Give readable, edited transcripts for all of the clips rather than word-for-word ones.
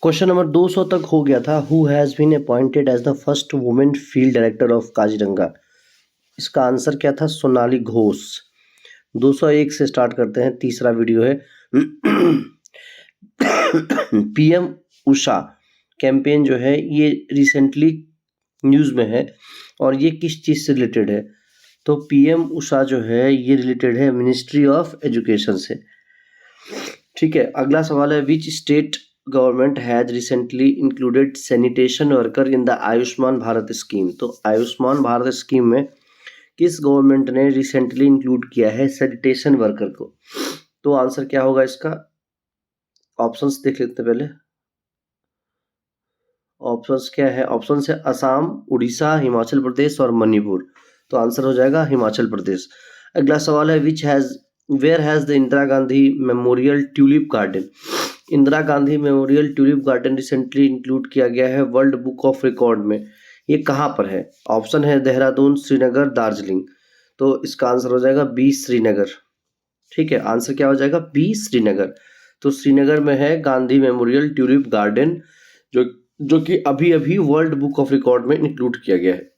Question number 200 तक हो गया था। Who has been appointed as the first women field director of Kaziranga? इसका आंसर क्या था? सोनाली घोष। 201 से स्टार्ट करते हैं, तीसरा वीडियो है। पीएम उषा कैंपेन जो है ये रिसेंटली न्यूज़ में है और ये किस चीज़ से रिलेटेड है? तो पीएम उषा जो है ये रिलेटेड है मिनिस्ट्री ऑफ एजुकेशन से। ठीक है, अगला सवाल है विच state government has recently included sanitation worker in the Ayushman Bharat scheme? तो आयुष्मान भारत स्कीम में किस गवर्नमेंट ने रिसेंटली इंक्लूड किया है सैनिटेशन वर्कर को? तो आंसर क्या होगा इसका? ऑप्शंस देख लेते हैं पहले। ऑप्शंस क्या है? ऑप्शन है असम, उड़ीसा, हिमाचल प्रदेश और मणिपुर। तो आंसर हो जाएगा हिमाचल प्रदेश। अगला सवाल है which has where has the Indira Gandhi memorial tulip garden? Indira Gandhi memorial tulip garden recently include किया गया है वर्ल्ड बुक ऑफ रिकॉर्ड में। ये कहाँ पर है? ऑप्शन है देहरादून, श्रीनगर, दार्जिलिंग। तो इसका आंसर हो जाएगा बी, श्रीनगर। ठीक है, आंसर क्या हो जाएगा? बी, श्रीनगर। तो श्रीनगर में है गांधी मेमोरियल ट्यूलिप गार्डन, जो कि अभी अभी वर्ल्ड बुक ऑफ रिकॉर्ड में इंक्लूड किया गया है।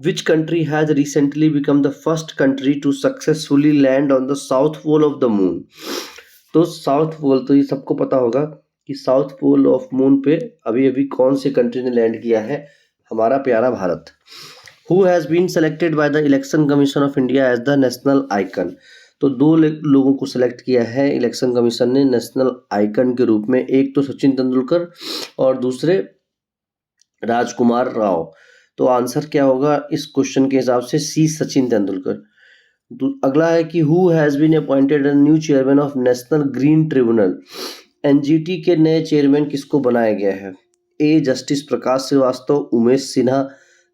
Which country has recently become the first country to successfully land on the south pole of the moon? तो साउथ पोल तो ये सबको पता होगा कि साउथ पोल ऑफ मून पे अभी अभी कौन सी कंट्री ने लैंड किया है? हमारा प्यारा Bharat. Who has been selected by the election commission of India as the national icon? तो दो लोगों को सेलेक्ट किया है इलेक्शन कमीशन ने नेशनल आइकन के रूप में। एक तो सचिन तेंदुलकर और दूसरे राजकुमार राव। तो आंसर क्या होगा इस क्वेश्चन के हिसाब से? सी, सचिन तेंदुलकर। अगला है कि who has been appointed as new chairman of national green tribunal? NGT के नए चेयरमैन किसको बनाया गया है? ए, जस्टिस प्रकाश श्रीवास्तव, उमेश सिन्हा,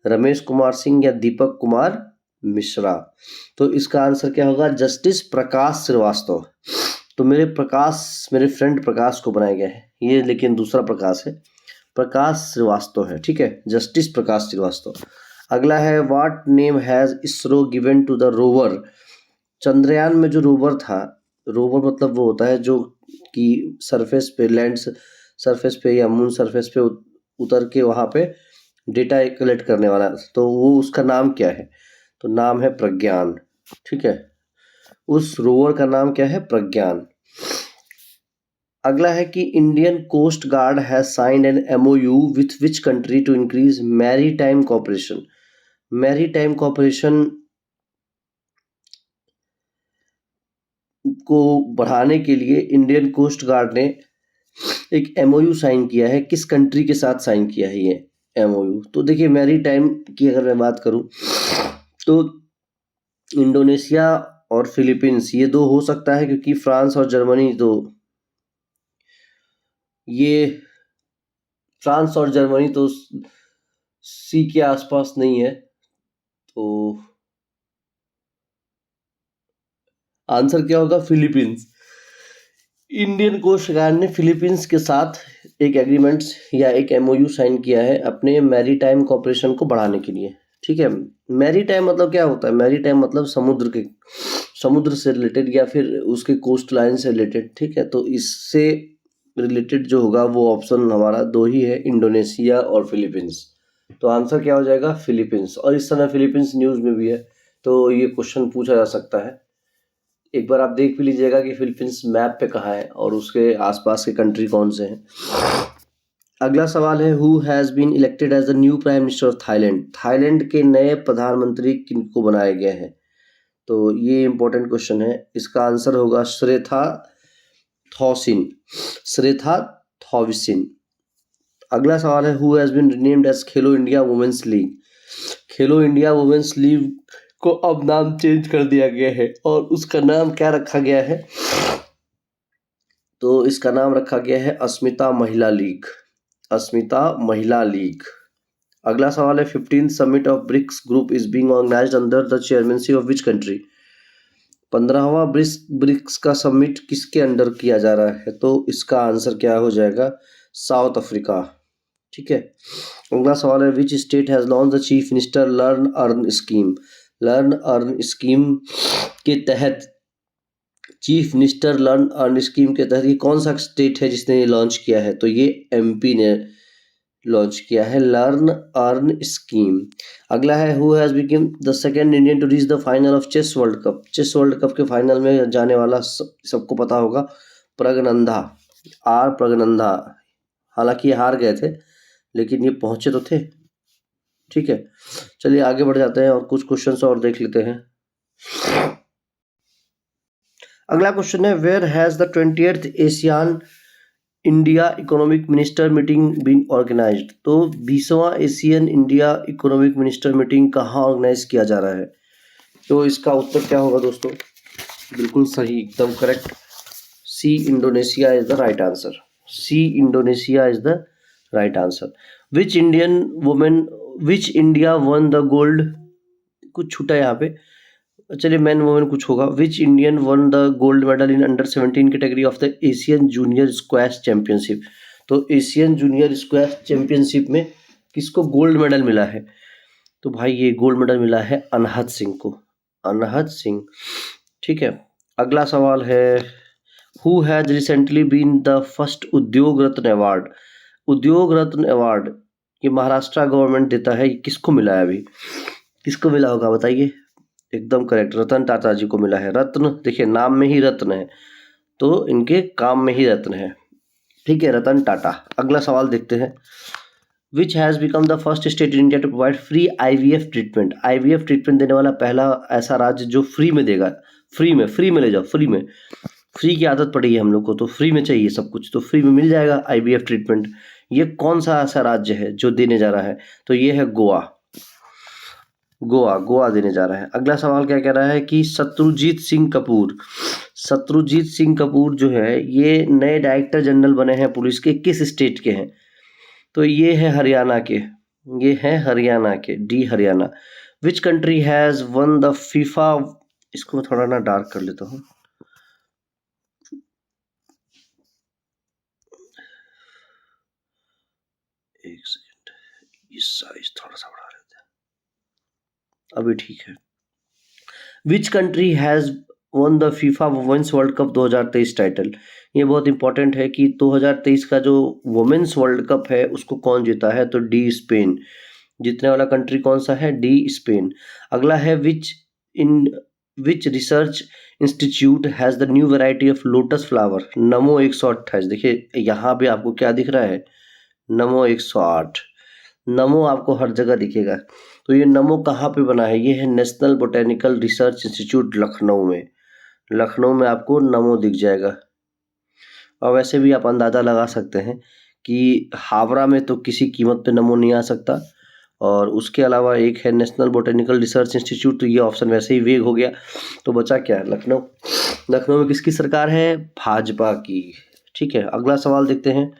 रमेश कुमार सिंह या दीपक कुमार मिश्रा। तो इसका आंसर क्या होगा? जस्टिस प्रकाश श्रीवास्तव। तो मेरे फ्रेंड प्रकाश को बनाया गया है ये, लेकिन दूसरा प्रकाश है, प्रकाश श्रीवास्तव है। ठीक है, जस्टिस प्रकाश श्रीवास्तव। अगला है what name has ISRO given to the rover? Chandrayaan में जो रोवर था, रोवर मतलब वो होता है जो कि सरफेस पे, लैंड सरफेस पे या मून सरफेस पे उतर के वहाँ पे डेटा कलेक्ट करने वाला, तो वो उसका नाम क्या है? तो नाम है प्रज्ञान। ठीक है, उस रोवर का नाम क्या है? प्रज्ञान। अगला है कि Indian coast guard has signed an MoU with which country to increase maritime cooperation? Maritime cooperation को बढ़ाने के लिए इंडियन कोस्ट गार्ड ने एक एमओयू साइन किया है। किस कंट्री के साथ साइन किया है ये एमओयू? तो देखिए, मैरीटाइम की अगर मैं बात करूं तो इंडोनेशिया और फिलीपींस, ये दो हो सकता है, क्योंकि फ्रांस और जर्मनी तो फ्रांस और जर्मनी तो सी के आसपास नहीं है। तो आंसर क्या होगा? फिलीपींस। इंडियन कोस्ट गार्ड ने फिलीपींस के साथ एक एग्रीमेंट या एक एमओयू साइन किया है अपने मैरीटाइम कॉपरेशन को बढ़ाने के लिए। ठीक है, मैरीटाइम मतलब क्या होता है? मैरीटाइम मतलब समुद्र से रिलेटेड या फिर उसके कोस्ट लाइन से रिलेटेड। ठीक है, तो इससे रिलेटेड जो होगा वो ऑप्शन हमारा दो ही है, इंडोनेशिया और फिलीपींस। तो आंसर क्या हो जाएगा? फिलीपींस। और इस समय फिलीपींस न्यूज़ में भी है, तो ये क्वेश्चन पूछा जा सकता है। एक बार आप देख भी लीजिएगा कि फिलीपींस मैप पे कहाँ है और उसके आसपास के कंट्री कौन से हैं। अगला सवाल है who has been elected as the new prime minister of Thailand? Thailand के नए प्रधानमंत्री किनको बनाया गया है? तो ये इंपॉर्टेंट क्वेश्चन है। इसका आंसर होगा श्रेथा थॉसिन, श्रेथा थॉविसिन। अगला सवाल है who has been renamed as Khelo India women's league? Khelo India women's league को अब नाम चेंज कर दिया गया है और उसका नाम क्या रखा गया है? तो इसका नाम रखा गया है अस्मिता महिला लीग, अस्मिता महिला लीग। अगला सवाल है 15th summit of BRICS group is being organised under the chairmanship of which country? 15वां ब्रिक्स का समिट किसके अंडर किया जा रहा है? तो इसका आंसर क्या हो जाएगा? South Africa. ठीक है, अगला सवाल है विच state has launch the chief minister learn earn scheme? Learn earn scheme के तहत chief minister learn earn scheme के तहत ये कौन सा स्टेट है जिसने ये लॉन्च किया है? तो ये एमपी ने लॉन्च किया है लर्न अर्न स्कीम। अगला है who has become the second Indian to reach the final of chess world cup. Chess world cup के फाइनल में जाने वाला सबको पता होगा, प्रगनंदा, आर प्रगनंदा। हालांकि ये हार गए थे लेकिन ये पहुंचे तो थे। ठीक है, चलिए आगे बढ़ जाते हैं और कुछ क्वेश्चंस और देख लेते हैं। अगला क्वेश्चन है where has the 20th ASEAN India economic minister meeting been organised. तो 20वां Asian India economic minister meeting कहाँ ऑर्गेनाइज किया जा रहा है? तो इसका उत्तर क्या होगा दोस्तों? बिल्कुल सही, एकदम correct, C Indonesia is the right answer. C Indonesia is the right answer. Which India won the gold, कुछ छूटा यहाँ पे, चलिए मैन वुमेन कुछ होगा। Which Indian won the gold medal in under 17 category of the Asian junior squash championship. तो Asian junior squash championship में किसको गोल्ड मेडल मिला है? तो भाई ये गोल्ड मेडल मिला है अनहद सिंह को, अनहद सिंह। ठीक है, अगला सवाल है who has recently been the first Udyog Ratna award. उद्योग रत्न अवार्ड ये महाराष्ट्र गवर्नमेंट देता है, ये किसको मिला है? अभी किसको मिला होगा बताइए? एकदम करेक्ट, रतन टाटा जी को मिला है। रत्न, देखिए नाम में ही रत्न है तो इनके काम में ही रत्न है। ठीक है, रतन टाटा। अगला सवाल देखते हैं which has become the first state in India to provide free IVF treatment. IVF treatment देने वाला पहला ऐसा राज्य जो फ्री में देगा। फ्री में ले जाओ, फ्री में, फ्री की आदत पड़ी है हम लोग को तो फ्री में चाहिए सब कुछ, तो फ्री में मिल जाएगा आईवीएफ ट्रीटमेंट। ये कौन सा ऐसा राज्य है जो देने जा रहा है? तो ये है गोवा। गोवा देने जा रहा है। अगला सवाल क्या कह रहा है कि शत्रुजीत सिंह कपूर जो है ये नए डायरेक्टर जनरल बने हैं पुलिस के, किस स्टेट के हैं? तो ये है हरियाणा के, D Haryana. Which country has won the FIFA, इसको थोड़ा ना डार्क कर लेता हूँ, एक सेकेंड, ये साइज थोड़ा सा बढ़ा लेते हैं, अभी ठीक है। Which country has won the FIFA women's world cup 2023 title. ये बहुत इंपॉर्टेंट है कि 2023 का जो वुमेन्स वर्ल्ड कप है उसको कौन जीता है? तो डी स्पेन। जीतने वाला कंट्री कौन सा है? D Spain. अगला है which research institute has the new variety of lotus flower. Namo 128, देखिए यहाँ पे आपको क्या दिख रहा है? नमो 108। नमो आपको हर जगह दिखेगा। तो ये नमो कहाँ पे बना है? ये है national botanical research institute Lucknow में आपको नमो दिख जाएगा। और वैसे भी आप अंदाज़ा लगा सकते हैं कि हावड़ा में तो किसी कीमत पे नमो नहीं आ सकता, और उसके अलावा एक है नेशनल बोटेनिकल रिसर्च इंस्टीट्यूट, तो ये ऑप्शन वैसे ही वेग हो गया। तो बचा क्या? लखनऊ में किसकी सरकार है? भाजपा की। ठीक है, अगला सवाल देखते हैं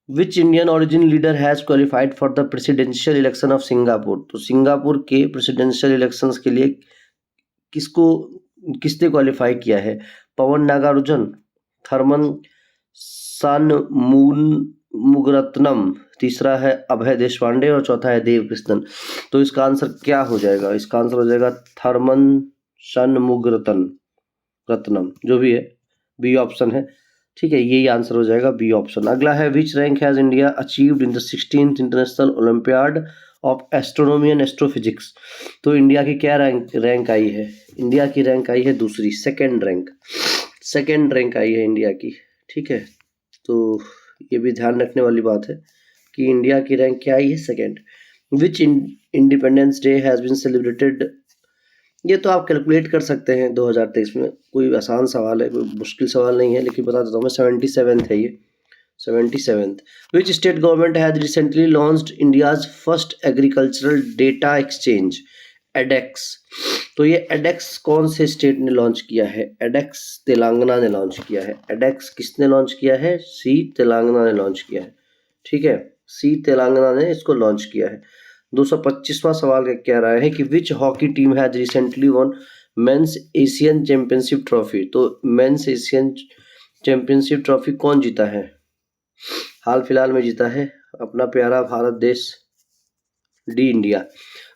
which Indian origin leader has qualified for the presidential election of Singapore. तो सिंगापुर के प्रेसिडेंशियल इलेक्शंस के लिए किसने क्वालिफाई किया है? पवन नागार्जुन, थर्मन मुगरत्नम, तीसरा है अभय देशपांडे और चौथा है देव कृष्णन। तो इसका आंसर क्या हो जाएगा? इसका आंसर हो जाएगा थर्मन रत्नम, जो भी है, बी ऑप्शन है। ठीक है, यही आंसर हो जाएगा, बी ऑप्शन। अगला है which rank has India achieved in the 16th international olympiad of astronomy and astrophysics. तो इंडिया की क्या रैंक आई है? इंडिया की रैंक आई है दूसरी, सेकंड रैंक आई है इंडिया की। ठीक है, तो ये भी ध्यान रखने वाली बात है कि इंडिया की रैंक क्या आई है? Second. Which independence day has been celebrated. ये तो आप कैलकुलेट कर सकते हैं 2023 में, कोई आसान सवाल है, कोई मुश्किल सवाल नहीं है, लेकिन बता देता हूँ मैं, 77th है ये, 77th। Which state government has recently launched India's first agricultural data exchange, ADeX. तो ये एडेक्स कौन से स्टेट ने लॉन्च किया है? एडेक्स तेलंगाना ने लॉन्च किया है। एडेक्स किसने लॉन्च किया है? सी तेलंगाना ने लॉन्च किया है। ठीक है, सी तेलंगाना ने इसको लॉन्च किया है। 225वां सवाल का कह रहा है कि which hockey team has recently won men's Asian championship trophy. तो मेंस एशियन चैंपियनशिप ट्रॉफी कौन जीता है? हाल फिलहाल में जीता है अपना प्यारा भारत देश। D India.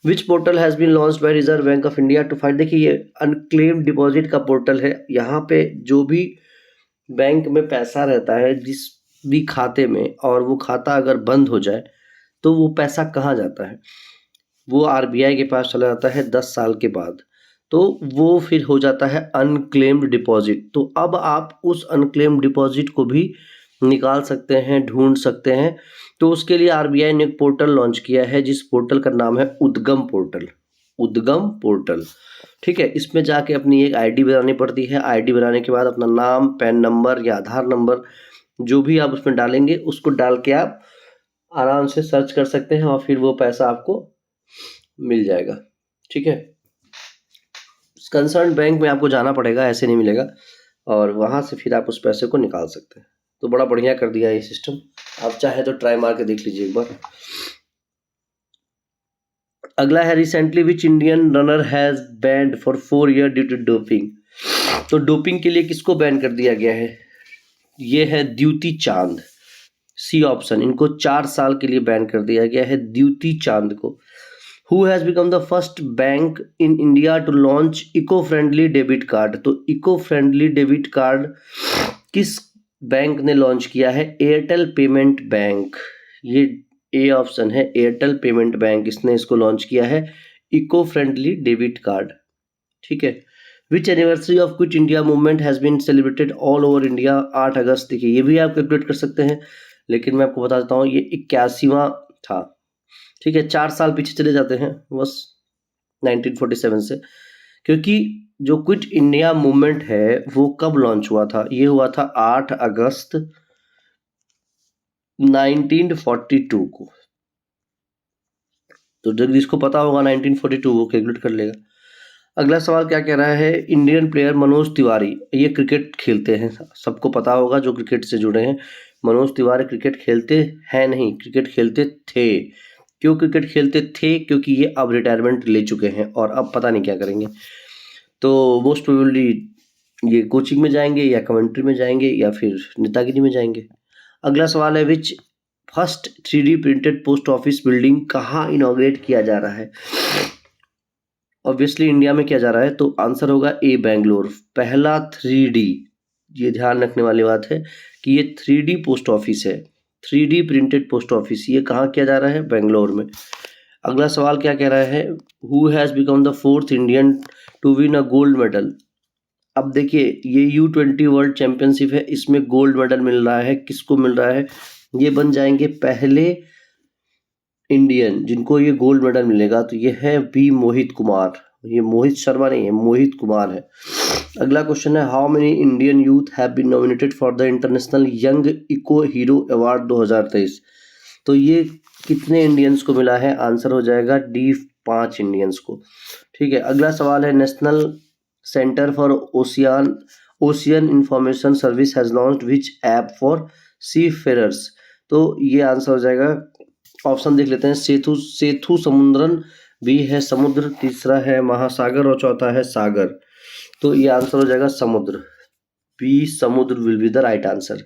Which portal has been launched by reserve bank of India to fight. देखिए ये अनक्लेम्ड डिपॉजिट का पोर्टल है। यहाँ पे जो भी बैंक में पैसा रहता है जिस भी खाते में, और वो खाता अगर बंद हो जाए तो वो पैसा कहाँ जाता है, वो आरबीआई के पास चला जाता है 10 साल के बाद। तो वो फिर हो जाता है अनक्लेम्ड डिपॉजिट। तो अब आप उस अनक्लेम्ड डिपॉजिट को भी निकाल सकते हैं, ढूंढ सकते हैं। तो उसके लिए आरबीआई ने एक पोर्टल लॉन्च किया है जिस पोर्टल का नाम है उद्गम पोर्टल। उद्गम पोर्टल, ठीक है। इसमें जाके अपनी एक आईडी बनानी पड़ती है। आईडी बनाने के बाद अपना नाम, पैन नंबर या आधार नंबर जो भी आप उसमें डालेंगे उसको डाल के आप आराम से सर्च कर सकते हैं और फिर वो पैसा आपको मिल जाएगा, ठीक है। कंसर्न बैंक में आपको जाना पड़ेगा, ऐसे नहीं मिलेगा, और वहाँ से फिर आप उस पैसे को निकाल सकते हैं। तो बड़ा बढ़िया कर दिया ये सिस्टम। आप चाहे तो ट्राई मार के देख लीजिए एक बार। अगला है recently which Indian runner has banned for 4 year due to doping. तो डोपिंग के लिए किसको बैन कर दिया गया है? ये है द्युति चांद, सी ऑप्शन। इनको 4 साल के लिए बैन कर दिया गया है, द्युति चांद को। Who has become the first bank in India to launch eco-friendly debit card? तो eco-friendly debit card किस बैंक ने लॉन्च किया है? Airtel payment bank. ये ए ऑप्शन है, एयरटेल पेमेंट बैंक, इसने इसको लॉन्च किया है इको फ्रेंडली डेबिट कार्ड, ठीक है। Which anniversary of quit India movement has been celebrated all over India? 8 अगस्त। देखिए ये भी आप कैलकुलेट कर सकते हैं, लेकिन मैं आपको बता देता हूँ ये 81वां था, ठीक है। 4 साल पीछे चले जाते हैं बस 1947 से, क्योंकि जो क्विट इंडिया मूवमेंट है वो कब लॉन्च हुआ था? ये हुआ था 8 अगस्त 1942 को। तो जब जिसको पता होगा 1942 वो कैलकुलेट कर लेगा। अगला सवाल क्या कह रहा है? इंडियन प्लेयर मनोज तिवारी, ये क्रिकेट खेलते हैं, सबको पता होगा जो क्रिकेट से जुड़े हैं। मनोज तिवारी क्रिकेट खेलते हैं नहीं, क्रिकेट खेलते थे। क्यों क्रिकेट खेलते थे? क्योंकि ये अब रिटायरमेंट ले चुके हैं और अब पता नहीं क्या करेंगे। तो मोस्ट प्रोबेबली ये कोचिंग में जाएंगे या कमेंट्री में जाएंगे या फिर नेतागिरी में जाएंगे। अगला सवाल है which first 3D printed post office building कहाँ इनॉग्रेट किया जा रहा है? ऑब्वियसली इंडिया में किया जा रहा है, तो आंसर होगा ए बेंगलोर। पहला 3D, ये ध्यान रखने वाली बात है कि ये 3D पोस्ट ऑफिस है, 3D प्रिंटेड पोस्ट ऑफिस। ये कहाँ किया जा रहा है? बेंगलोर में। अगला सवाल क्या कह रहा है? Who has become the 4th Indian to win a gold medal? अब देखिए ये U20 वर्ल्ड चैंपियनशिप है, इसमें गोल्ड मेडल मिल रहा है। किसको मिल रहा है? ये बन जाएंगे पहले इंडियन जिनको ये गोल्ड मेडल मिलेगा। तो ये है बी मोहित कुमार। ये मोहित शर्मा नहीं है, मोहित कुमार है। अगला क्वेश्चन है how many Indian youth have been nominated for the international young eco hero award 2023? तो ये कितने इंडियंस को मिला है? आंसर हो जाएगा डी, 5 इंडियंस को, ठीक है। अगला सवाल है national centre for ocean information service has launched which app for seafarers? तो ये आंसर हो जाएगा, ऑप्शन देख लेते हैं। सेतु समुद्रन, बी है समुद्र, तीसरा है महासागर और चौथा है सागर। तो ये आंसर हो जाएगा समुद्र, बी समुद्र will be the right answer.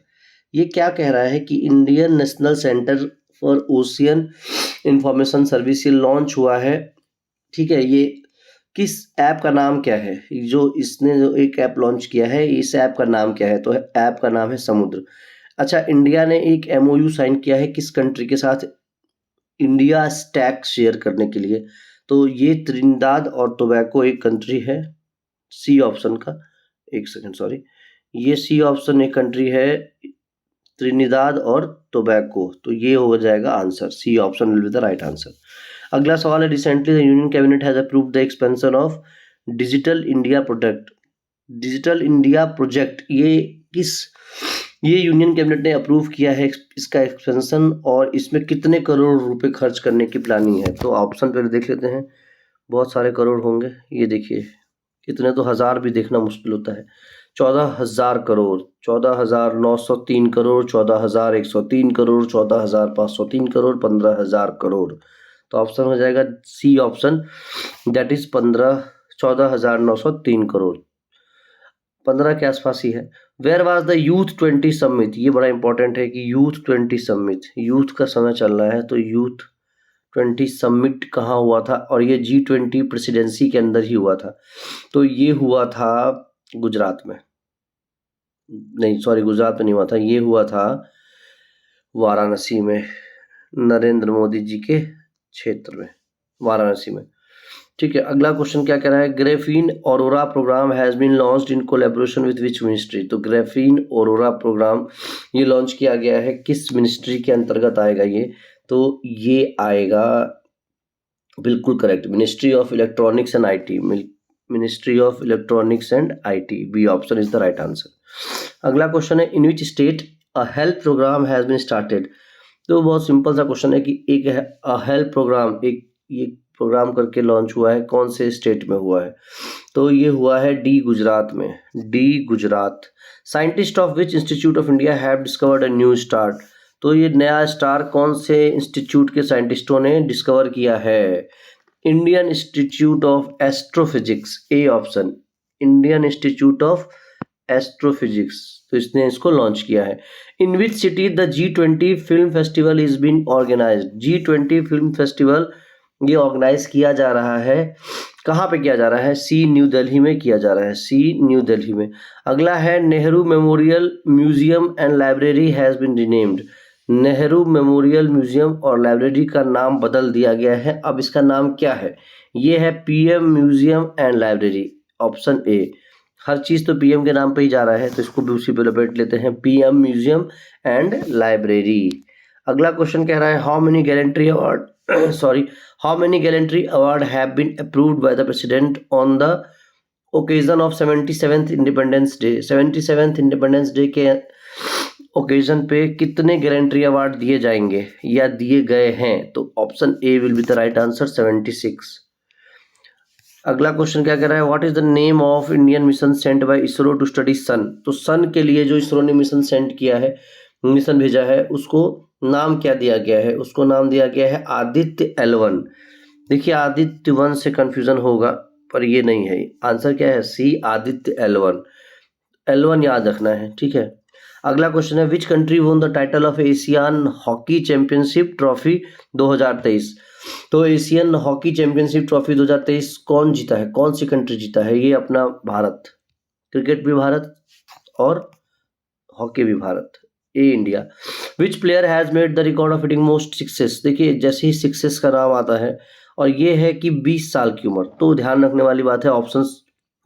ये क्या कह रहा है कि Indian national centre for ocean information service ये लॉन्च हुआ है, ठीक है। ये किस ऐप का नाम क्या है? जो इसने जो एक ऐप लॉन्च किया है, इस ऐप का नाम क्या है? तो ऐप का नाम है समुद्र। अच्छा, इंडिया ने एक MOU साइन किया है किस कंट्री के साथ? इंडिया स्टैक शेयर करने के लिए। तो ये त्रिनिदाद और टोबैको एक कंट्री है, सी ऑप्शन का, एक सेकंड सॉरी, ये सी ऑप्शन एक कंट्री है त्रिनिदाद और टोबैको। तो ये हो जाएगा answer, C option will be the right answer. अगला सवाल है recently the union cabinet has approved the expansion of digital India project. Digital India project ये यूनियन कैबिनेट ने अप्रूव किया है इसका एक्सपेंशन, और इसमें कितने करोड़ रुपए खर्च करने की प्लानिंग है? तो ऑप्शन पहले देख लेते हैं, बहुत सारे करोड़ होंगे। ये देखिए कितने, तो हजार भी देखना मुश्किल होता है। 14,000 करोड़, 14,903 करोड़, 14,103 करोड़, 14,503 करोड़, 15,000 करोड़। तो ऑप्शन हो जाएगा C option, that is 14,903 crore, 15 के आसपास ही है। Where was the youth 20 summit? ये बड़ा इंपॉर्टेंट है कि यूथ 20 समिट, यूथ का समय चल रहा है, तो यूथ G20 समिट कहाँ हुआ था? और ये G20 प्रेसिडेंसी के अंदर ही हुआ था। तो ये हुआ था गुजरात में, नहीं सॉरी गुजरात में नहीं हुआ था, ये हुआ था वाराणसी में, नरेंद्र मोदी जी के क्षेत्र में, वाराणसी में। ठीक है, अगला क्वेश्चन क्या कह रहा है? Graphene aurora program has been launched in collaboration with which ministry? तो ग्रेफीन ऑरोरा प्रोग्राम ये लॉन्च किया गया है, किस मिनिस्ट्री के अंतर्गत आएगा ये? तो ये आएगा, बिल्कुल correct, ministry of electronics and IT, ministry of electronics and IT, B option is the right answer. अगला क्वेश्चन है, in which state a health programme has been started? तो बहुत सिंपल सा क्वेश्चन है कि एक हेल्थ प्रोग्राम, एक ये प्रोग्राम करके लॉन्च हुआ है, कौन से स्टेट में हुआ है? तो ये हुआ है डी गुजरात में, D Gujarat. Scientist of which institute of India have discovered a new star? तो ये नया स्टार कौन से इंस्टीट्यूट के साइंटिस्टों ने डिस्कवर किया है? Indian institute of astrophysics, A option, Indian institute of astrophysics, तो इसने इसको लॉन्च किया है। In which city the G20 film festival is been organised? G20 film festival ये ऑर्गेनाइज किया जा रहा है, कहाँ पे किया जा रहा है? सी न्यू दिल्ली में किया जा रहा है, सी न्यू दिल्ली में। अगला है, Nehru memorial museum and library has been renamed? Nehru memorial museum और लाइब्रेरी का नाम बदल दिया गया है, अब इसका नाम क्या है? ये है PM museum and library, option A. हर चीज़ तो पीएम के नाम पे ही जा रहा है, तो इसको भी उसी पे लपेट लेते हैं, पीएम म्यूजियम एंड लाइब्रेरी। अगला क्वेश्चन कह रहा है, how many gallantry award sorry how many gallantry award have been approved by the president on the occasion of 77th independence day? 77th independence day के ओकेजन पे कितने gallantry award दिए जाएंगे या दिए गए हैं? तो option A will be the right answer, 76। अगला क्वेश्चन क्या कह रहा है, what is the name of Indian mission sent by ISRO to study sun? तो सन के लिए जो इसरो ने मिशन सेंड किया है, मिशन भेजा है, उसको नाम क्या दिया गया है? उसको नाम दिया गया है आदित्य L1। देखिए आदित्य 1 से कंफ्यूजन होगा, पर ये नहीं है, आंसर क्या है? सी, आदित्य L1, L1 याद रखना है, ठीक है। अगला क्वेश्चन है, which country won the title of Asian hockey championship trophy 2023? तो एशियन हॉकी चैंपियनशिप ट्रॉफी 2023 कौन जीता है, कौन सी कंट्री जीता है? ये अपना भारत, क्रिकेट भी भारत और हॉकी भी Bharat, A India. Which player has made the record of hitting most sixes? देखिए जैसे ही सिक्सेस का नाम आता है और ये है कि 20 साल की उम्र, तो ध्यान रखने वाली बात है, ऑप्शन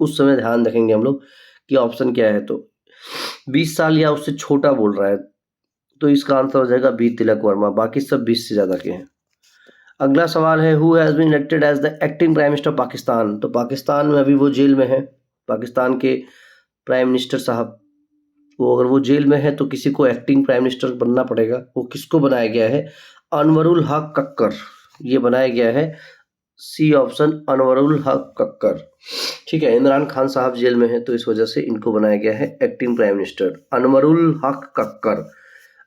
उस समय ध्यान रखेंगे हम लोग कि ऑप्शन क्या है। तो 20 साल या उससे छोटा बोल रहा है, तो इसका आंसर हो जाएगा बी तिलक वर्मा, बाकी सब 20 से ज़्यादा के हैं। अगला सवाल है, who has been elected as the acting prime minister Pakistan? तो पाकिस्तान में अभी वो जेल में है, पाकिस्तान के प्राइम मिनिस्टर साहब, वो अगर वो जेल में है तो किसी को एक्टिंग प्राइम मिनिस्टर बनना पड़ेगा। वो किसको बनाया गया है? अनवरुल हक कक्कर, ये बनाया गया है, सी ऑप्शन, अनवरुल हक कक्कर, ठीक है। इमरान खान साहब जेल में है, तो इस वजह से इनको बनाया गया है एक्टिंग प्राइम मिनिस्टर, अनवरुल हक कक्कर।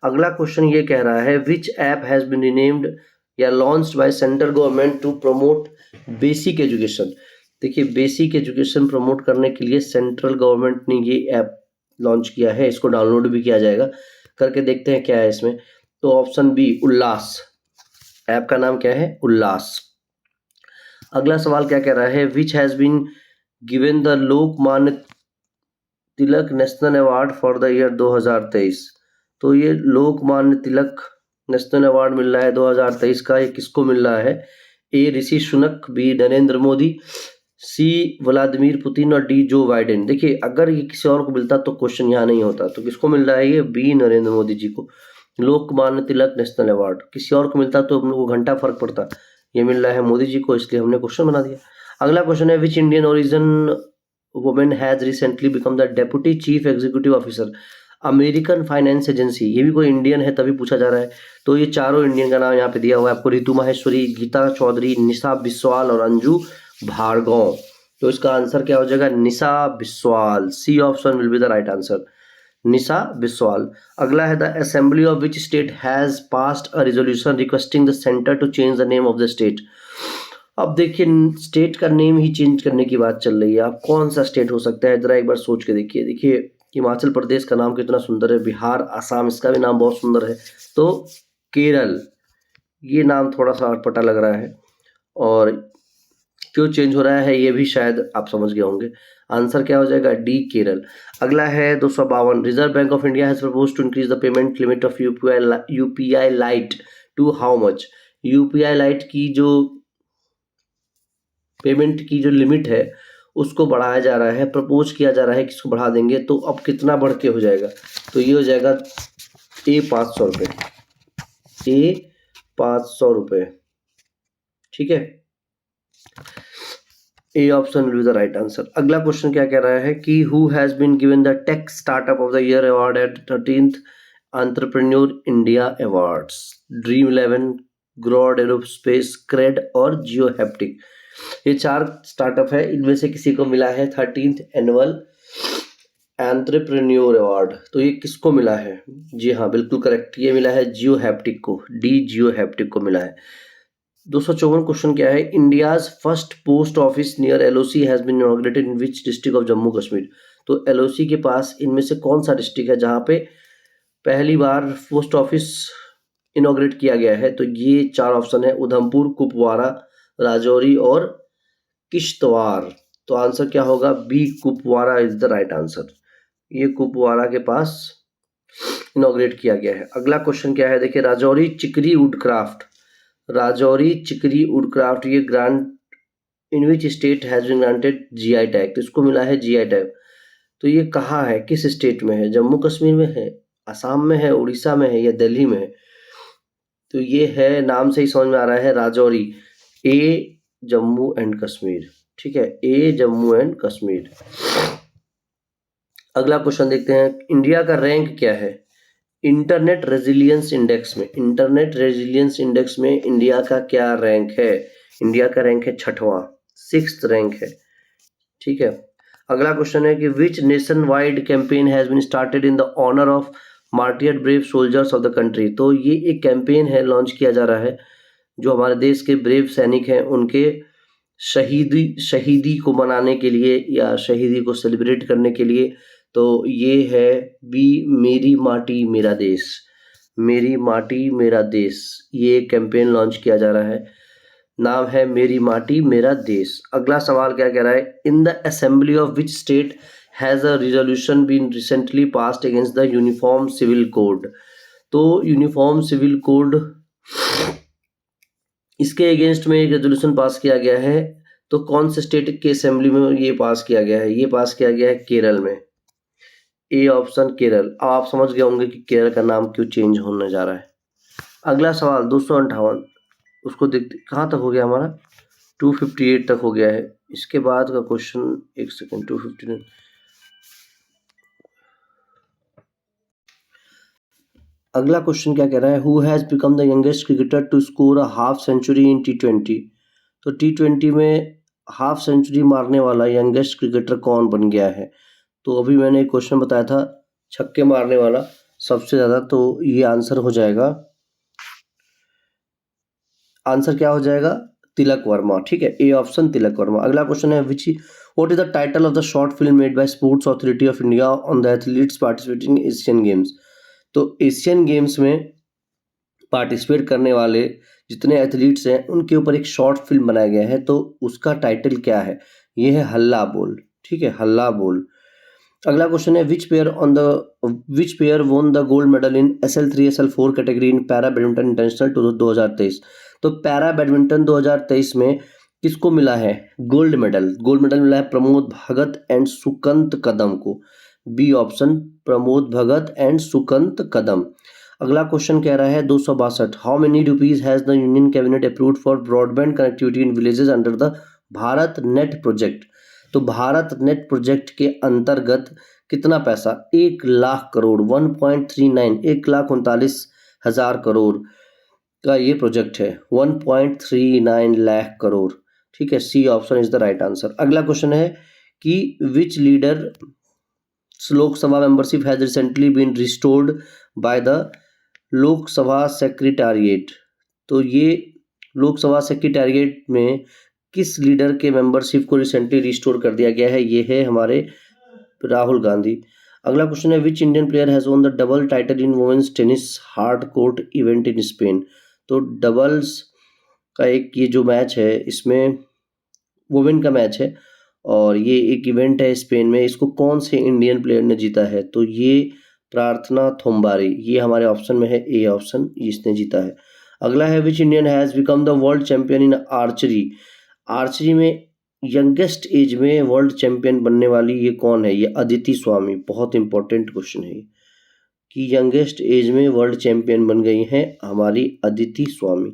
अगला क्वेश्चन ये कह रहा है, which app has been renamed या launched by central government to promote basic education? देखिए बेसिक एजुकेशन प्रमोट करने के लिए सेंट्रल गवर्नमेंट ने ये ऐप लॉन्च किया है, इसको डाउनलोड भी किया जाएगा, करके देखते हैं क्या है इसमें। तो ऑप्शन बी, उल्लास, ऐप का नाम क्या है? उल्लास। अगला सवाल क्या कह रहा है, which has been given the Lokmanya Tilak national award for the year 2023? तो ये लोकमान्य तिलक नेशनल अवार्ड मिल रहा है 2023 का, ये किसको मिल रहा है? A Rishi Sunak, B Narendra Modi, C Vladimir Putin और डी जो बाइडेन। देखिए अगर ये किसी और को मिलता तो क्वेश्चन यहाँ नहीं होता, तो किसको मिल रहा है? ये बी नरेंद्र मोदी जी को, लोकमान्य तिलक नेशनल अवार्ड। किसी और को मिलता तो हम लोग को घंटा फर्क पड़ता, ये मिल रहा है मोदी जी को, इसलिए हमने क्वेश्चन बना दिया। अगला क्वेश्चन है, which Indian origin women has recently become the deputy chief executive officer American finance agency? ये भी कोई इंडियन है तभी पूछा जा रहा है, तो ये चारों इंडियन का नाम यहाँ पे दिया हुआ है आपको, रितु माहेश्वरी, गीता चौधरी, निशा बिस्वाल और अंजू भार्गव। तो इसका आंसर क्या हो जाएगा? Nisha Biswal, C option will be the right answer, Nisha Biswal. अगला है, the assembly of which state has passed a resolution requesting the centre to change the name of the state? अब देखिए स्टेट का नेम ही चेंज करने की बात चल रही है, अब कौन सा स्टेट हो सकता है, जरा एक बार सोच के देखिए। देखिए हिमाचल प्रदेश का नाम कितना सुंदर है, बिहार, आसाम, इसका भी नाम बहुत सुंदर है, तो केरल, ये नाम थोड़ा सा अटपटा लग रहा है और क्यों चेंज हो रहा है ये भी शायद आप समझ गए होंगे। आंसर क्या हो जाएगा? डी, केरल। अगला है 252। Reserve bank of India has propose to increase the payment limit of UPI lite to how much? UPI lite की जो पेमेंट की जो लिमिट है उसको बढ़ाया जा रहा है, प्रपोज किया जा रहा है कि इसको बढ़ा देंगे, तो अब कितना बढ़ के हो जाएगा? तो ये हो जाएगा ए 500 रुपये, ए 500 रुपये, ठीक है। A option will be the right answer. अगला क्वेश्चन क्या कह रहा है कि who has been given the tech startup of the year award at 13th entrepreneur India awards? Dream 11, Grod aerospace, CRED और जियो हैप्टिक। ये 4 स्टार्टअप है, इनमें से किसी को मिला है 13th एनुअल एंटरप्रेन्योर अवार्ड। तो ये किसको मिला है? जी हाँ, बिल्कुल करेक्ट, ये मिला है जियो हैप्टिक को, डी, जियो हैप्टिक को मिला है। 254 क्वेश्चन क्या है? India's first post office near LOC has been inaugurated in which district of Jammu Kashmir? तो एलओसी के पास इनमें से कौन सा डिस्ट्रिक्ट है जहाँ पे पहली बार पोस्ट ऑफिस इनॉग्रेट किया गया है? तो ये 4 ऑप्शन है, उधमपुर, कुपवारा, राजौरी और किश्तवाड़। तो आंसर क्या होगा? B, Kupwara is the right answer. ये कुपवारा के पास इनॉग्रेट किया गया है। अगला क्वेश्चन क्या है? देखिए, राजौरी चिकरी वुडक्राफ्ट, राजौरी चिकरी वुडक्राफ्ट, ये grant in which state has been granted GI tag? तो इसको मिला है जीआई टैग। तो ये कहाँ है, किस स्टेट में है? जम्मू कश्मीर में है, असम में है, उड़ीसा में है या दिल्ली में है? तो ये है, नाम से ही समझ में आ रहा है, राजौरी। ए, जम्मू एंड कश्मीर, ठीक है, ए, जम्मू एंड कश्मीर। अगला क्वेश्चन देखते हैं, इंडिया का रैंक क्या है इंटरनेट रेजिलियंस इंडेक्स में? इंटरनेट रेजिलियंस इंडेक्स में इंडिया का क्या रैंक है? इंडिया का रैंक है 6वां, 6th रैंक है, ठीक है। अगला क्वेश्चन है कि which nation wide campaign has been started in the honour of martyr brave soldiers of the country? तो ये एक कैंपेन है, लॉन्च किया जा रहा है, जो हमारे देश के ब्रेव सैनिक हैं उनके शहीदी को मनाने के लिए या शहीदी को सेलिब्रेट करने के लिए। तो ये है बी, मेरी माटी मेरा देश, मेरी माटी मेरा देश, ये कैंपेन लॉन्च किया जा रहा है, नाम है मेरी माटी मेरा देश। अगला सवाल क्या कह रहा है? In the assembly of which state has a resolution been recently passed against the uniform civil code? तो यूनिफॉर्म सिविल कोड, इसके अगेंस्ट में एक रेजोल्यूशन पास किया गया है, तो कौन से स्टेट के असेंबली में ये पास किया गया है? ये पास किया गया है केरल में, ए ऑप्शन केरल। अब आप समझ गए होंगे कि केरल का नाम क्यों चेंज होने जा रहा है। अगला सवाल 258, उसको देखते कहाँ तक हो गया हमारा? 258 तक हो गया है। इसके बाद का क्वेश्चन, एक सेकेंड, 259। अगला क्वेश्चन क्या कह रहा है? Who has become the youngest cricketer to score a half century in T20? तो T20 में हाफ सेंचुरी मारने वाला यंगेस्ट क्रिकेटर कौन बन गया है? तो अभी मैंने एक क्वेश्चन बताया था, छक्के मारने वाला सबसे ज़्यादा, तो ये आंसर हो जाएगा, आंसर क्या हो जाएगा? तिलक वर्मा, ठीक है, ए ऑप्शन तिलक वर्मा। अगला क्वेश्चन है, विच what is the title of the short film made by sports authority of India on the athletes participating in Asian games? तो एशियन गेम्स में पार्टिसिपेट करने वाले जितने एथलीट्स हैं उनके ऊपर एक शॉर्ट फिल्म बनाया गया है, तो उसका टाइटल क्या है? ये है हल्ला बोल, ठीक है, हल्ला बोल। अगला क्वेश्चन है, which pair won the gold medal in SL3 SL4 category in para badminton international 2023? तो पैरा बैडमिंटन 2023 में किसको मिला है गोल्ड मेडल? गोल्ड मेडल मिला है प्रमोद भगत एंड सुकंत कदम को, B option, Pramod Bhagat and Sukant Kadam. अगला क्वेश्चन कह रहा है 262, how many rupees has the union cabinet approved for broadband connectivity in villages under the Bharat net project? तो भारत नेट प्रोजेक्ट के अंतर्गत कितना पैसा? 1,00,000 करोड़, 1.39, 1,39,000 करोड़ का ये प्रोजेक्ट है, 1.39 लाख करोड़, ठीक है, C option is the right answer. अगला क्वेश्चन है कि which leader Lok Sabha membership has recently been restored by the Lok Sabha secretariat? तो ये लोकसभा सेक्रेटेरिएट में किस लीडर के मेंबरशिप को रिसेंटली रिस्टोर कर दिया गया है? ये है हमारे राहुल गांधी। अगला क्वेश्चन है, which Indian player has won the double title in women's tennis hard court event in Spain? तो डबल्स का एक ये जो मैच है इसमें वुमेन का मैच है और ये एक इवेंट है स्पेन में, इसको कौन से इंडियन प्लेयर ने जीता है? तो ये प्रार्थना थोम्बारी, ये हमारे ऑप्शन में है ए ऑप्शन, इसने जीता है। अगला है which Indian has become the world champion in archery. Archery में यंगेस्ट एज में वर्ल्ड चैंपियन बनने वाली ये कौन है? ये अदिति स्वामी। बहुत इंपॉर्टेंट क्वेश्चन है कि यंगेस्ट एज में वर्ल्ड चैंपियन बन गई हैं हमारी अदिति स्वामी।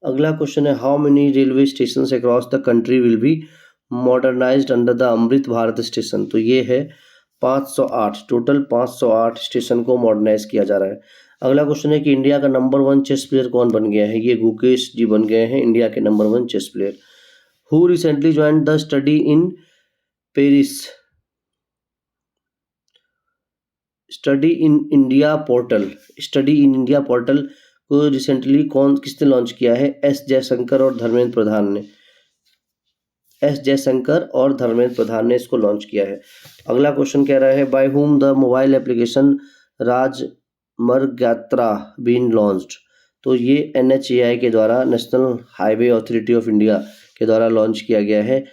अगला क्वेश्चन है how many railway station across the country will be modernised under the Amrit Bharat station. तो ये है 508, टोटल 508 स्टेशन को मॉडर्नाइज किया जा रहा है। अगला क्वेश्चन है कि इंडिया का नंबर 1 चेस प्लेयर कौन बन गया है? ये गुकेश जी बन गए हैं इंडिया के number 1 chess player. Who recently join the study in Paris study in India portal. Study in India portal को रिसेंटली किसने लॉन्च किया है? एस जयशंकर और धर्मेंद्र प्रधान ने। एस जयशंकर और धर्मेंद्र प्रधान ने इसको लॉन्च किया है। अगला क्वेश्चन कह रहा है by whom the mobile application राजमार्ग यात्रा बीन लॉन्च्ड। तो ये NHAI के द्वारा, national highway authority of India के द्वारा लॉन्च किया गया है।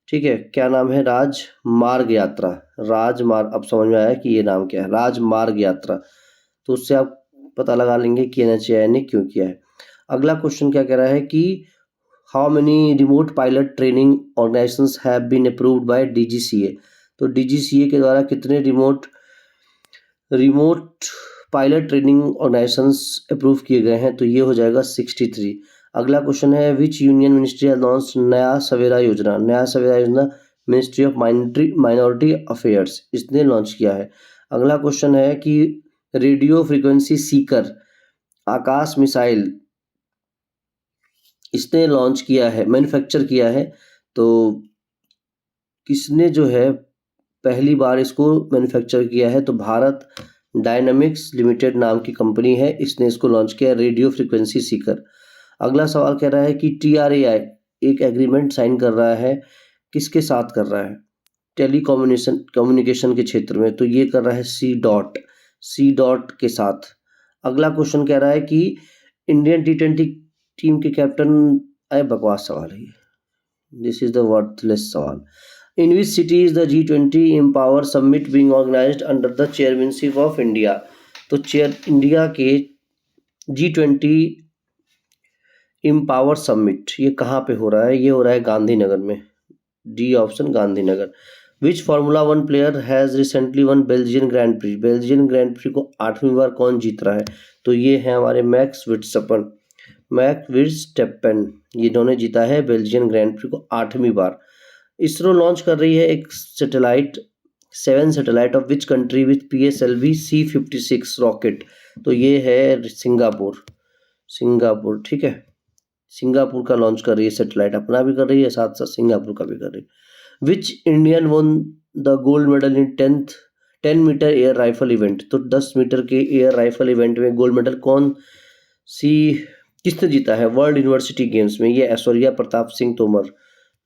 ठीक है, क्या नाम है? राजमार्ग यात्रा। राजमार्ग, अब समझ में आया कि ये नाम क्या है, राजमार्ग यात्रा। तो उससे आप पता लगा लेंगे कि NHAI ने क्यों किया है। अगला क्वेश्चन क्या कह रहा है कि how many remote pilot training organisations have been approved by DGCA। तो DGCA के द्वारा कितने remote pilot training organisations approve किए गए हैं? तो ये हो जाएगा 63। अगला क्वेश्चन है विच यूनियन मिनिस्ट्री हैज लॉन्च्ड नया सवेरा योजना। नया सवेरा योजना मिनिस्ट्री ऑफ माइनॉरिटी अफेयर्स, इसने लॉन्च किया है। अगला क्वेश्चन है कि रेडियो फ्रीक्वेंसी सीकर आकाश मिसाइल इसने लॉन्च किया है, मैन्युफैक्चर किया है। तो किसने जो है पहली बार इसको मैन्युफैक्चर किया है? तो भारत डायनामिक्स लिमिटेड नाम की कंपनी है, इसने इसको लॉन्च किया, रेडियो फ्रीक्वेंसी सीकर। अगला सवाल कह रहा है कि TRAI एक एग्रीमेंट साइन कर रहा है, किसके साथ कर रहा है? कम्युनिकेशन के क्षेत्र में। तो ये कर रहा है सी डॉट के साथ। अगला क्वेश्चन कह रहा है कि इंडियन T20 टीम के कैप्टन, अरे बकवास सवाल है, दिस इज द वर्थलेस सवाल। In which city is the G20 empower summit being organised under the chairmanship of India. तो इंडिया के G20 एम्पावर समिट ये कहाँ पे हो रहा है? ये हो रहा है गांधीनगर में, D option Gandhinagar. Which formula 1 player has recently one Belgian grand pre. Belgian grand pre को 8वीं बार कौन जीत रहा है? तो ये है हमारे मैक्स वर्स्टैपेन, ये इन्होंने जीता है बेल्जियन ग्रैंड प्री को 8वीं बार। इसरो लॉन्च कर रही है एक satellite, 7 satellite of which country with PSLV C56 rocket. तो ये है सिंगापुर। ठीक है, सिंगापुर का लॉन्च कर रही है सैटेलाइट, अपना भी कर रही है, साथ साथ सिंगापुर का भी कर रही है। Which Indian won the gold medal in 10 metre air rifle event. तो 10 मीटर के एयर राइफल इवेंट में गोल्ड मेडल किसने जीता है? वर्ल्ड यूनिवर्सिटी गेम्स में। ये ऐश्वर्या प्रताप सिंह तोमर,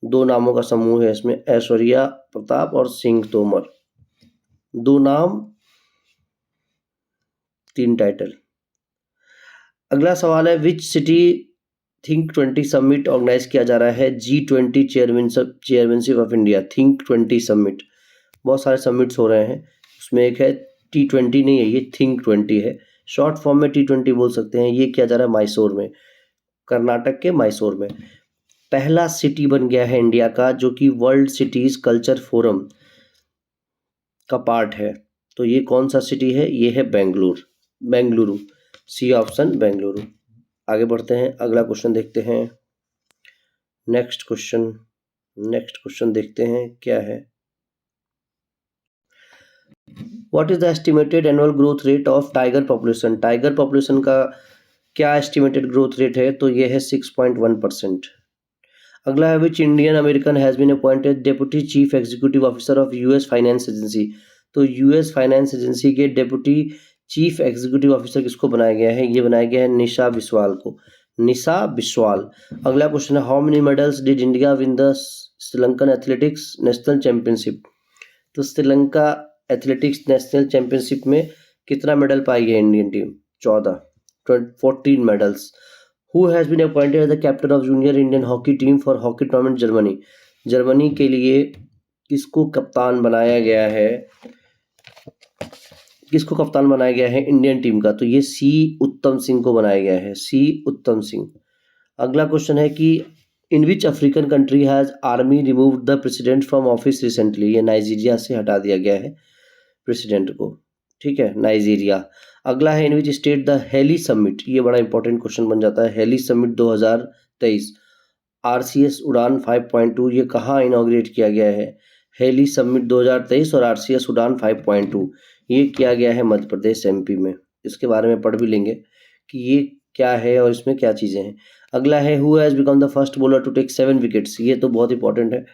2 नामों का समूह है इसमें, ऐश्वर्या प्रताप और सिंह तोमर, 2 नाम 3 टाइटल। अगला सवाल है which city think 20 summit organise किया जा रहा है? G20 chairmanship of India, think 20 summit. बहुत सारे समिट्स हो रहे हैं, उसमें एक है T20 नहीं है, ये थिंक 20 है, शॉर्ट फॉर्म में T20 बोल सकते हैं। ये किया जा रहा है मैसूर में, कर्नाटक के मैसूर में। पहला सिटी बन गया है इंडिया का जो कि वर्ल्ड सिटीज कल्चर फोरम का पार्ट है। तो ये कौन सा सिटी है? ये है बेंगलुरु, सी ऑप्शन बेंगलुरु। आगे बढ़ते हैं, अगला क्वेश्चन देखते हैं। नेक्स्ट क्वेश्चन देखते हैं क्या है। What is the estimated annual growth rate of tiger population. Tiger population का क्या एस्टिमेटेड ग्रोथ रेट है? तो ये है 6.1%। अगला है which Indian American has been appointed deputy chief executive officer of US finance agency. तो US फाइनेंस एजेंसी के डेप्यूटी चीफ एग्जीक्यूटिव ऑफिसर किसको बनाया गया है? ये बनाया गया है निशा बिस्वाल को, निशा बिस्वाल। अगला क्वेश्चन है how many medals did India win the Sri Lankan athletics national championship. तो श्रीलंका एथलेटिक्स नेशनल चैंपियनशिप में कितना मेडल पाई है Indian team? 14 medals. Who has been appointed as the captain of junior Indian hockey team for hockey tournament Germany? Germany के लिए किसको कप्तान बनाया गया है? किसको कप्तान बनाया गया है इंडियन टीम का? तो ये सी उत्तम सिंह को बनाया गया है, सी उत्तम सिंह। अगला क्वेश्चन है कि in which African country has army removed the president from office recently? ये नाइजीरिया से हटा दिया गया है प्रेसिडेंट को, ठीक है, नाइजीरिया। अगला है in which state the heli summit? ये बड़ा इंपॉर्टेंट क्वेश्चन बन जाता है। हेली समिट 2023 आरसीएस उड़ान 5.2 ये कहाँ इनॉग्रेट किया गया है? हेली समिट 2023 और आरसीएस उड़ान 5.2 ये किया गया है मध्य प्रदेश एमपी में। इसके बारे में पढ़ भी लेंगे कि ये क्या है और इसमें क्या चीज़ें हैं। अगला है who has become the first bowler to take 7 wickets? ये तो बहुत इंपॉर्टेंट है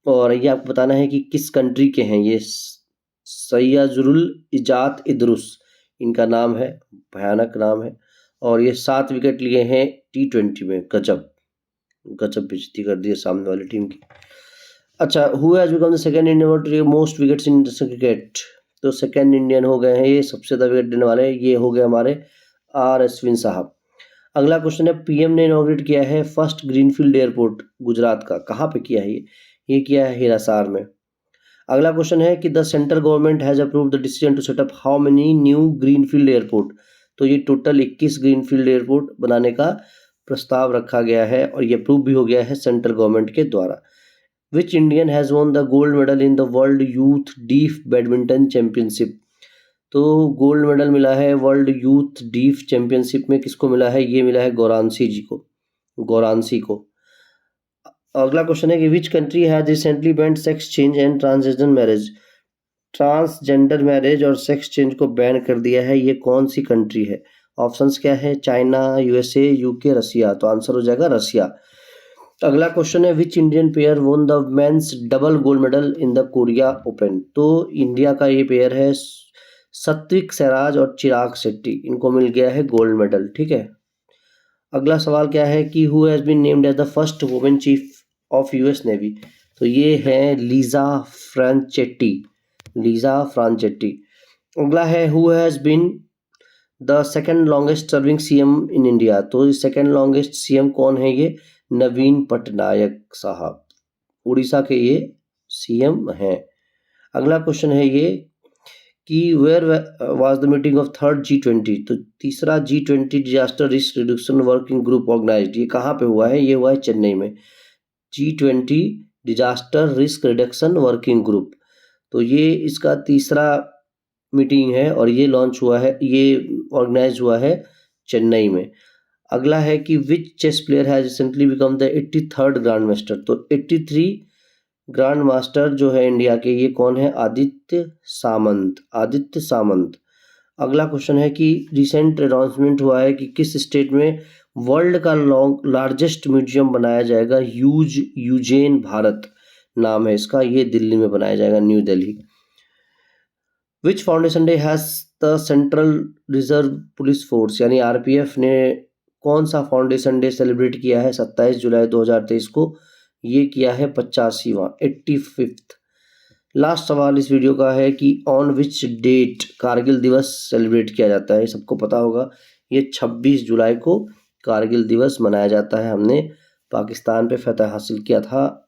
और ये आपको बताना है कि किस कंट्री के हैं ये। सैयजुल इजात इदरुस इनका नाम है, भयानक नाम है, और ये 7 विकेट लिए हैं T20 में। गजब गजब बेइज्जती कर दी है सामने वाली टीम की। अच्छा, who has become the second Indian to take most wickets in cricket? तो सेकंड इंडियन हो गए हैं ये, सबसे ज़्यादा विकेट देने वाले ये हो गए हमारे आर अश्विन साहब। अगला क्वेश्चन है पीएम ने इनॉग्रेट किया है फर्स्ट ग्रीनफील्ड एयरपोर्ट गुजरात का, कहाँ पे किया है ये किया है हिसार में। अगला क्वेश्चन है कि the central government has approved the decision to set up how many new greenfield airport? तो ये टोटल 21 ग्रीनफील्ड एयरपोर्ट बनाने का प्रस्ताव रखा गया है और ये अप्रूव भी हो गया है सेंट्रल गवर्नमेंट के द्वारा। Which Indian has won the gold medal in the world youth deaf badminton championship? तो गोल्ड मेडल मिला है वर्ल्ड यूथ डीफ चैंपियनशिप में, किसको मिला है? ये मिला है गौरांसी को। अगला क्वेश्चन है कि विच country has recently band sex change and transgender marriage? Transgender marriage और सेक्स चेंज को बैन कर दिया है, ये कौन सी कंट्री है? ऑप्शंस क्या है? चाइना, यूएसए, यूके, रसिया। तो आंसर हो जाएगा रसिया। अगला क्वेश्चन है which Indian pair won the men's double gold medal in the Korea open? तो इंडिया का ये पेयर है सत्विक सैराज और चिराग शेट्टी, इनको मिल गया है गोल्ड मेडल, ठीक है। अगला सवाल क्या है कि who has been named as the first women chief of US navy? तो ये है लीजा फ्रांचेट्टी। अगला है who has been the second longest serving CM in India? तो सेकेंड लॉन्गेस्ट सीएम कौन है? ये नवीन पटनायक साहब, उड़ीसा के ये सीएम हैं। अगला क्वेश्चन है ये कि where was the meeting of third G20? तो तीसरा G20 disaster risk reduction working group organised, ये कहाँ पे हुआ है? ये हुआ है चेन्नई में, G20 disaster risk reduction working group. तो ये इसका तीसरा मीटिंग है और ये लॉन्च हुआ है, ये ऑर्गेनाइज हुआ है चेन्नई में। अगला है कि which chess player has recently become the 83rd grand master? तो 83 ग्रैंड मास्टर जो है इंडिया के, ये कौन है? आदित्य सामंत। अगला क्वेश्चन है कि रिसेंट अनाउंसमेंट हुआ है कि किस स्टेट में वर्ल्ड का लार्जेस्ट म्यूजियम बनाया जाएगा? यूजेन भारत नाम है इसका, ये दिल्ली में बनाया जाएगा, new Delhi. Which foundation day has the central reserve police force यानी आरपीएफ ने कौन सा फाउंडेशन डे सेलिब्रेट किया है 27 जुलाई 2023 को? ये किया है 85वां 85th। लास्ट सवाल इस वीडियो का है कि ऑन विच डेट कारगिल दिवस सेलिब्रेट किया जाता है? सबको पता होगा ये 26 जुलाई को कारगिल दिवस मनाया जाता है। हमने पाकिस्तान पे फतह हासिल किया था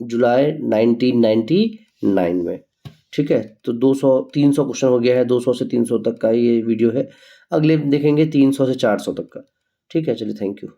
जुलाई 1999 में, ठीक है। तो 300 क्वेश्चन हो गया है, 200 से 300 तक का ये वीडियो है। अगले देखेंगे 300 से 400 तक का, ठीक है। चलिए, थैंक यू।